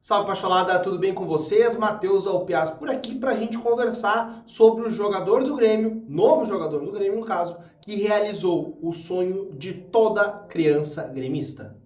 Salve Pacholada, tudo bem com vocês? Matheus Alpiaz por aqui para a gente conversar sobre o jogador do Grêmio, novo jogador do Grêmio no caso, que realizou o sonho de toda criança gremista.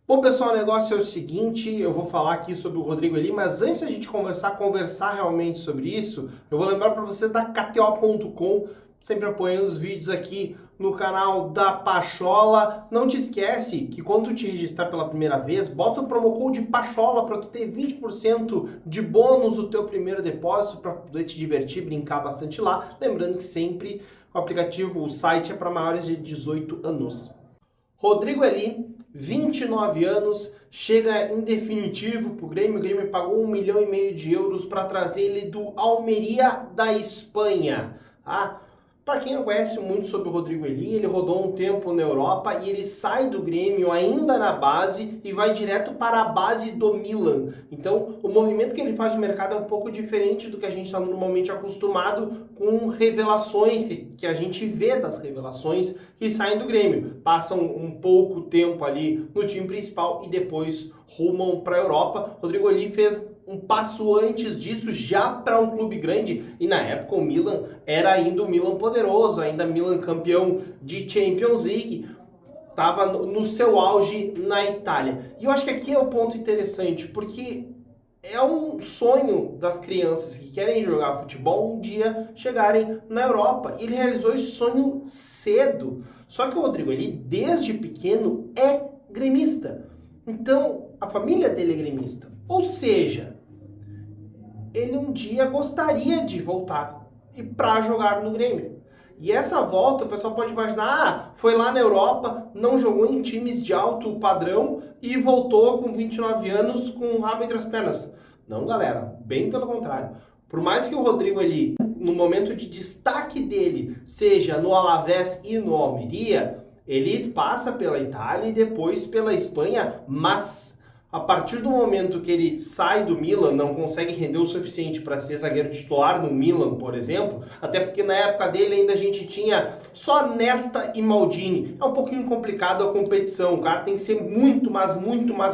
Bom pessoal, o negócio é o seguinte, eu vou falar aqui sobre o Rodrigo Eli, mas antes de a gente conversar realmente sobre isso, eu vou lembrar para vocês da KTO.com, sempre apoiando os vídeos aqui no canal da Pachola. Não te esquece que quando tu te registrar pela primeira vez, bota o promo code Pachola para tu ter 20% de bônus no teu primeiro depósito, para poder te divertir, brincar bastante lá. Lembrando que sempre o aplicativo, o site é para maiores de 18 anos. Rodrigo Eli, 29 anos, chega em definitivo para o Grêmio. O Grêmio pagou 1,5 milhão de euros para trazer ele do Almeria da Espanha. Para quem não conhece muito sobre o Rodrigo Eli, ele rodou um tempo na Europa e ele sai do Grêmio ainda na base e vai direto para a base do Milan. Então, o movimento que ele faz no mercado é um pouco diferente do que a gente está normalmente acostumado com revelações, que a gente vê das revelações que saem do Grêmio. Passam um pouco tempo ali no time principal e depois rumam para a Europa. Rodrigo Eli fez um passo antes disso já para um clube grande, e na época o Milan era ainda o Milan poderoso, ainda Milan campeão de Champions League, estava no seu auge na Itália. E eu acho que aqui é o ponto interessante, porque é um sonho das crianças que querem jogar futebol um dia chegarem na Europa. E ele realizou esse sonho cedo. Só que o Rodrigo, ele desde pequeno é gremista. Então, a família dele é gremista. Ou seja, ele um dia gostaria de voltar e para jogar no Grêmio. E essa volta, o pessoal pode imaginar, foi lá na Europa, não jogou em times de alto padrão e voltou com 29 anos com o rabo entre as pernas. Não, galera, bem pelo contrário. Por mais que o Rodrigo, ele, no momento de destaque dele, seja no Alavés e no Almeria, ele passa pela Itália e depois pela Espanha, mas a partir do momento que ele sai do Milan, não consegue render o suficiente para ser zagueiro titular no Milan, por exemplo, até porque na época dele ainda a gente tinha só Nesta e Maldini. É um pouquinho complicado a competição, o cara tem que ser muito, mas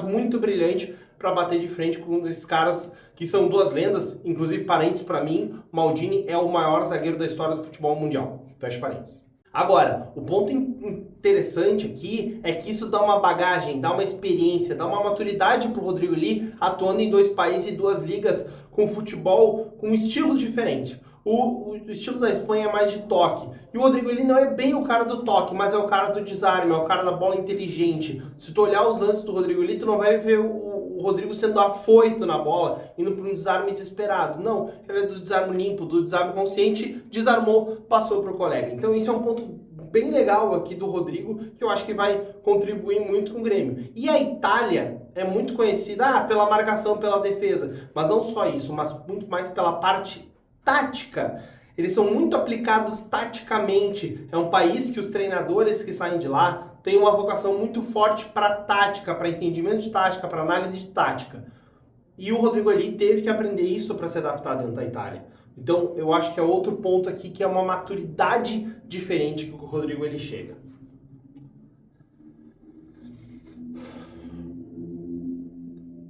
muito brilhante para bater de frente com um desses caras que são duas lendas, inclusive parentes para mim. Maldini é o maior zagueiro da história do futebol mundial. Fecha parênteses. Agora, o ponto interessante aqui é que isso dá uma bagagem, dá uma experiência, dá uma maturidade para o Rodrigo Eli atuando em 2 países e 2 ligas com futebol com estilos diferentes. O estilo da Espanha é mais de toque. E o Rodrigo Eli não é bem o cara do toque, mas é o cara do desarme, é o cara da bola inteligente. Se tu olhar os lances do Rodrigo Eli, tu não vai ver o Rodrigo sendo afoito na bola, indo para um desarme desesperado. Não, ele é do desarme limpo, do desarme consciente, desarmou, passou para o colega. Então isso é um ponto bem legal aqui do Rodrigo, que eu acho que vai contribuir muito com o Grêmio. E a Itália é muito conhecida pela marcação, pela defesa, mas não só isso, mas muito mais pela parte tática. Eles são muito aplicados taticamente. É um país que os treinadores que saem de lá têm uma vocação muito forte para tática, para entendimento de tática, para análise de tática. E o Rodrigo Eli teve que aprender isso para se adaptar dentro da Itália. Então, eu acho que é outro ponto aqui que é uma maturidade diferente que o Rodrigo Eli chega.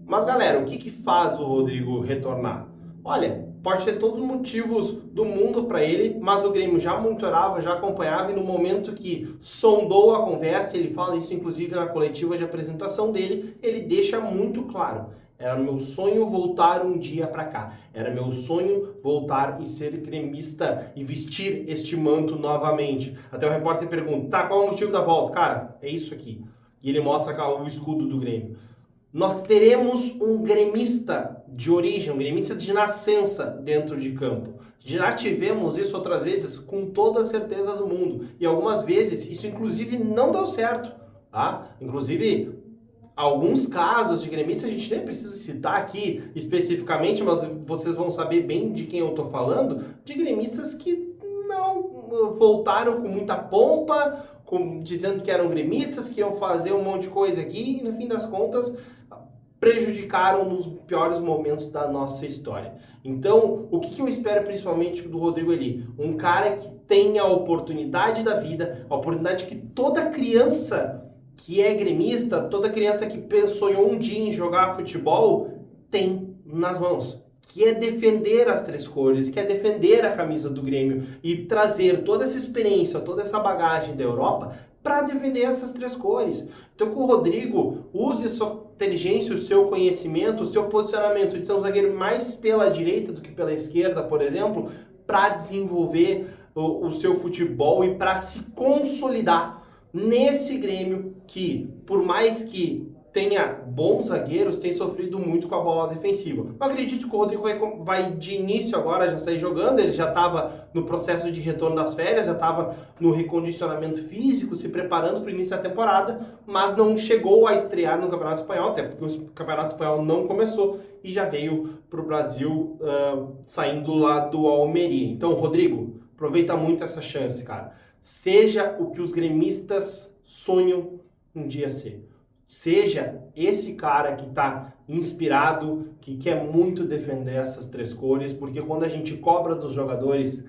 Mas, galera, o que faz o Rodrigo retornar? Olha, pode ter todos os motivos do mundo para ele, mas o Grêmio já monitorava, já acompanhava, e no momento que sondou a conversa, ele fala isso inclusive na coletiva de apresentação dele, ele deixa muito claro: era meu sonho voltar um dia para cá, era meu sonho voltar e ser gremista e vestir este manto novamente. Até o repórter pergunta: tá, qual é o motivo da volta? Cara, é isso aqui. E ele mostra o escudo do Grêmio. Nós teremos um gremista de origem, um gremista de nascença dentro de campo. Já tivemos isso outras vezes com toda a certeza do mundo. E algumas vezes isso inclusive não deu certo. Inclusive, alguns casos de gremista a gente nem precisa citar aqui especificamente, mas vocês vão saber bem de quem eu estou falando, de gremistas que não voltaram com muita pompa, dizendo que eram gremistas, que iam fazer um monte de coisa aqui, e no fim das contas prejudicaram nos piores momentos da nossa história. Então, o que eu espero principalmente do Rodrigo Eli? Um cara que tenha a oportunidade da vida, a oportunidade que toda criança que é gremista, toda criança que sonhou um dia em jogar futebol, tem nas mãos. Que é defender as três cores, que é defender a camisa do Grêmio e trazer toda essa experiência, toda essa bagagem da Europa para defender essas três cores. Então, que o Rodrigo use a sua inteligência, o seu conhecimento, o seu posicionamento de ser um zagueiro mais pela direita do que pela esquerda, por exemplo, para desenvolver o seu futebol e para se consolidar nesse Grêmio que, por mais que tenha bons zagueiros, tem sofrido muito com a bola defensiva. Eu acredito que o Rodrigo vai de início agora já sair jogando, ele já estava no processo de retorno das férias, já estava no recondicionamento físico, se preparando para o início da temporada, mas não chegou a estrear no Campeonato Espanhol, até porque o Campeonato Espanhol não começou e já veio para o Brasil saindo lá do Almeria. Então, Rodrigo, aproveita muito essa chance, cara. Seja o que os gremistas sonham um dia ser. Seja esse cara que está inspirado, que quer muito defender essas três cores, porque quando a gente cobra dos jogadores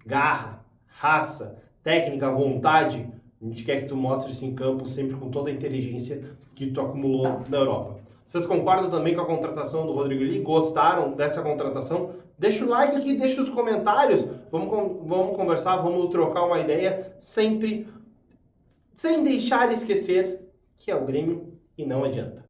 garra, raça, técnica, vontade, a gente quer que tu mostre isso em campo sempre com toda a inteligência que tu acumulou na Europa. Vocês concordam também com a contratação do Rodrigo Eli? Gostaram dessa contratação? Deixa o like aqui, deixa os comentários, vamos conversar, vamos trocar uma ideia, sempre sem deixar esquecer que é o Grêmio e não adianta.